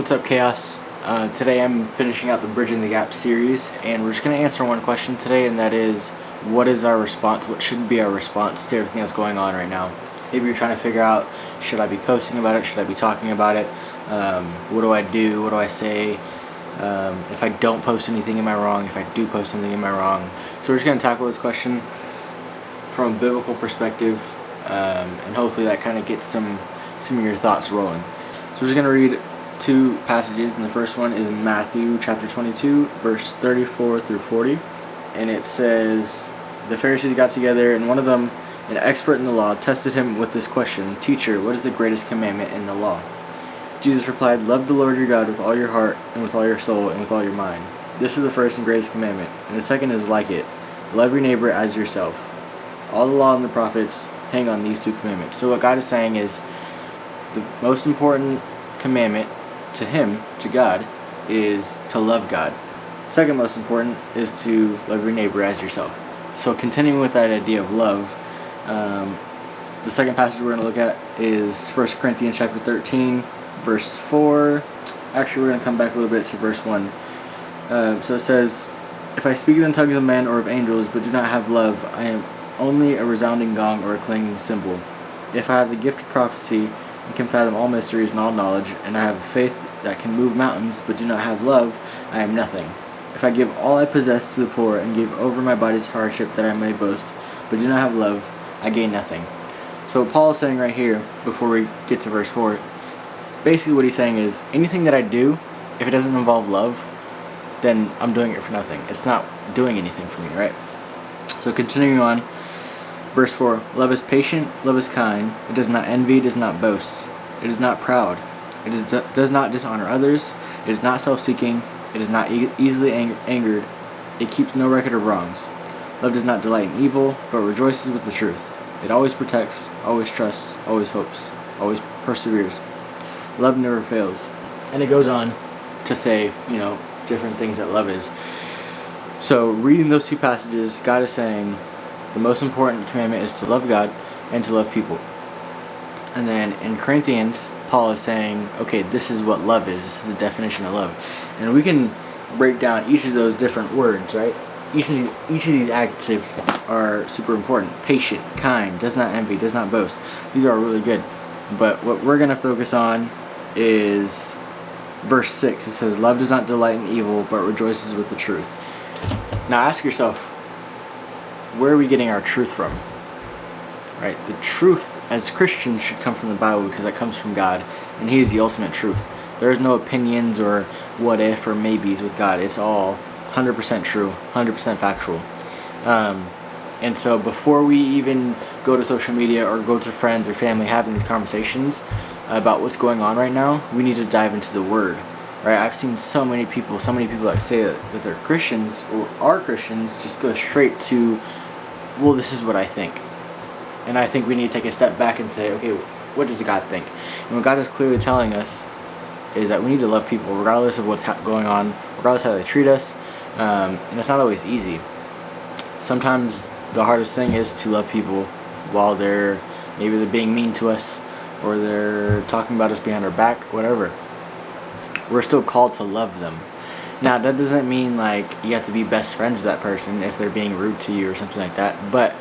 What's up, Chaos? Today I'm finishing out the Bridging the Gap series, and we're just going to answer one question today, and that is, what is our response? What should be our response to everything that's going on right now? Maybe you're trying to figure out, should I be posting about it? Should I be talking about it? What do I do? What do I say? If I don't post anything, am I wrong? If I do post something, am I wrong? So we're just going to tackle this question from a biblical perspective, and hopefully that kind of gets some of your thoughts rolling. So we're just going to read two passages, and the first one is Matthew chapter 22, verse 34 through 40, and it says, "The Pharisees got together, and one of them, an expert in the law, tested him with this question, 'Teacher, what is the greatest commandment in the law?' Jesus replied, 'Love the Lord your God with all your heart, and with all your soul, and with all your mind. This is the first and greatest commandment, and the second is like it. Love your neighbor as yourself. All the law and the prophets hang on these two commandments.'" So what God is saying is, the most important commandment to him, to God, is to love God. Second most important is to love your neighbor as yourself. So continuing with that idea of love, the second passage we're going to look at is 1 Corinthians chapter 13, verse 4. Actually, we're going to come back a little bit to verse 1. So it says, "If I speak in the tongues of men or of angels, but do not have love, I am only a resounding gong or a clanging cymbal. If I have the gift of prophecy and can fathom all mysteries and all knowledge, and I have a faith that can move mountains, but do not have love, I am nothing. If I give all I possess to the poor and give over my body to hardship that I may boast, but do not have love, I gain nothing." So what Paul is saying right here, before we get to verse 4, basically what he's saying is, anything that I do, if it doesn't involve love, then I'm doing it for nothing. It's not doing anything for me, right? So continuing on, verse 4, "Love is patient, love is kind, it does not envy, it does not boast, it is not proud, it does not dishonor others, it is not self-seeking, it is not easily angered, it keeps no record of wrongs. Love does not delight in evil, but rejoices with the truth. It always protects, always trusts, always hopes, always perseveres. Love never fails." And it goes on to say, different things that love is. So reading those two passages, God is saying the most important commandment is to love God and to love people. And then in Corinthians, Paul is saying, okay, this is what love is. This is the definition of love. And we can break down each of those different words, right? Each of these adjectives are super important. Patient, kind, does not envy, does not boast. These are really good. But what we're going to focus on is verse 6. It says, "Love does not delight in evil, but rejoices with the truth." Now ask yourself, where are we getting our truth from? Right? The truth as Christians should come from the Bible, because that comes from God, and He's the ultimate truth. There's no opinions or what if or maybes with God. It's all 100% true, 100% factual. And so before we even go to social media or go to friends or family having these conversations about what's going on right now, we need to dive into the Word. Right? I've seen so many people that say that they're Christians or are Christians just go straight to, well, this is what I think. And I think we need to take a step back and say, okay, what does God think? And what God is clearly telling us is that we need to love people regardless of what's going on, regardless of how they treat us. And it's not always easy. Sometimes the hardest thing is to love people while they're being mean to us, or they're talking about us behind our back, whatever. We're still called to love them. Now, that doesn't mean like you have to be best friends with that person if they're being rude to you or something like that. But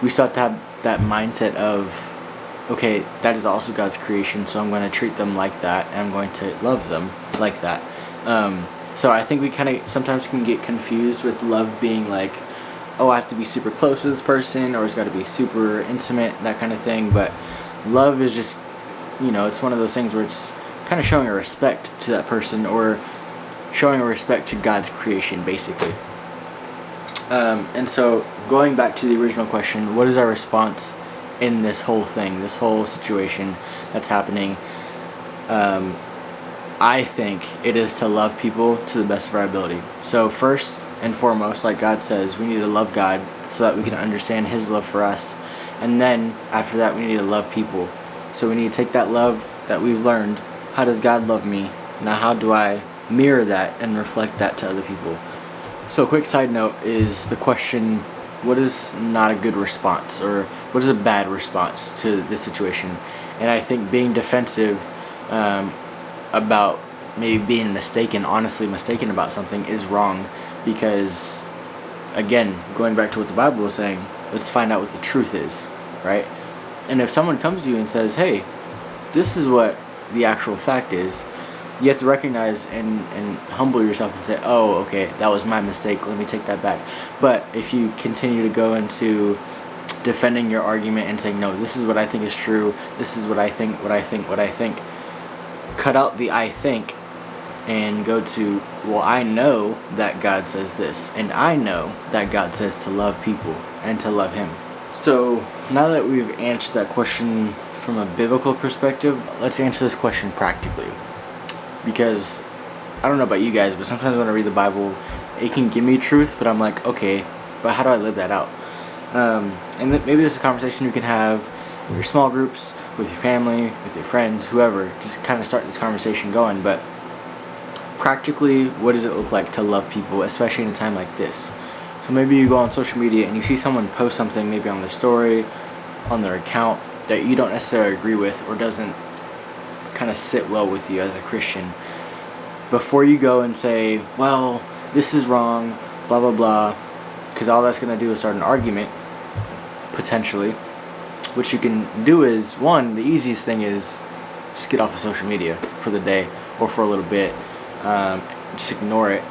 we still have to have that mindset of, okay, that is also God's creation, so I'm going to treat them like that, and I'm going to love them like that. So I think we kind of sometimes can get confused with love being like, oh, I have to be super close to this person, or it's got to be super intimate, that kind of thing. But love is just, it's one of those things where it's kind of showing a respect to that person, or showing a respect to God's creation, basically. And so going back to the original question, what is our response in this whole thing, this whole situation that's happening? I think it is to love people to the best of our ability. So first and foremost, like God says, we need to love God so that we can understand His love for us. And then after that, we need to love people. So we need to take that love that we've learned. How does God love me? Now how do I mirror that and reflect that to other people? So a quick side note is the question, what is not a good response, or what is a bad response to this situation? And I think being defensive about maybe being mistaken, honestly mistaken about something is wrong, because again, going back to what the Bible was saying, let's find out what the truth is, right? And if someone comes to you and says, hey, this is what the actual fact is, you have to recognize and humble yourself and say, oh, okay, that was my mistake, let me take that back. But if you continue to go into defending your argument and saying, no, this is what I think is true, this is what I think, cut out the I think and go to, well, I know that God says this, and I know that God says to love people and to love Him. So now that we've answered that question from a biblical perspective, let's answer this question practically. Because I don't know about you guys, but sometimes when I read the Bible, it can give me truth, but I'm like, okay, but how do I live that out? And maybe this is a conversation you can have in your small groups, with your family, with your friends, whoever. Just kind of start this conversation going. But practically, what does it look like to love people, especially in a time like this? So maybe you go on social media and you see someone post something, maybe on their story, on their account, that you don't necessarily agree with or doesn't kind of sit well with you as a Christian. Before you go and say, well, this is wrong, blah, blah, blah, because all that's going to do is start an argument, potentially. What you can do is, one, the easiest thing is just get off of social media for the day or for a little bit. Just ignore it,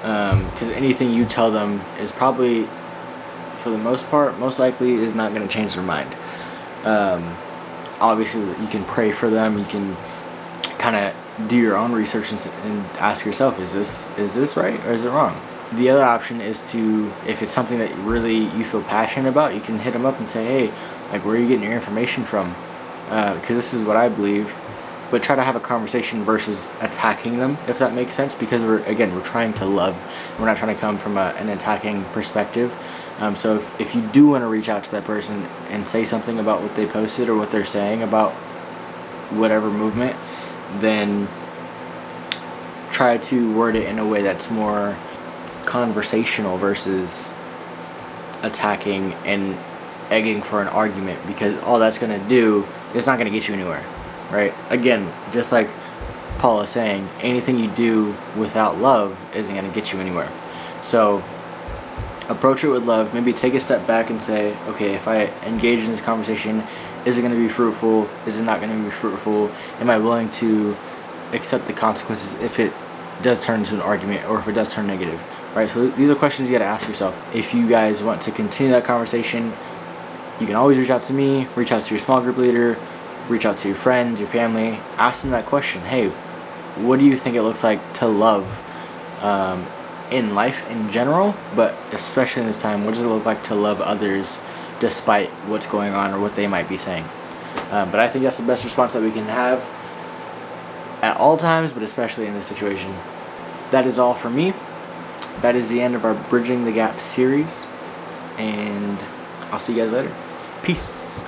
because anything you tell them is probably, for the most part, most likely is not going to change their mind. Obviously, you can pray for them. You can kind of do your own research and ask yourself, is this right or is it wrong? The other option is to, if it's something that really you feel passionate about, you can hit them up and say, hey, like, where are you getting your information from? Because this is what I believe. But try to have a conversation versus attacking them, if that makes sense, because we're trying to love. We're not trying to come from an attacking perspective. So if you do want to reach out to that person and say something about what they posted or what they're saying about whatever movement, then try to word it in a way that's more conversational versus attacking and egging for an argument, because all that's going to do is not going to get you anywhere. Right? Again, just like Paul is saying, anything you do without love isn't going to get you anywhere. So approach it with love. Maybe take a step back and say, okay, if I engage in this conversation, is it going to be fruitful? Is it not going to be fruitful? Am I willing to accept the consequences if it does turn into an argument or if it does turn negative? Right? So these are questions you got to ask yourself. If you guys want to continue that conversation, you can always reach out to me, reach out to your small group leader, reach out to your friends, your family, ask them that question. Hey, what do you think it looks like to love in life in general, but especially in this time, what does it look like to love others despite what's going on or what they might be saying? But I think that's the best response that we can have at all times, but especially in this situation. That is all for me. That is the end of our Bridging the Gap series, and I'll see you guys later. Peace.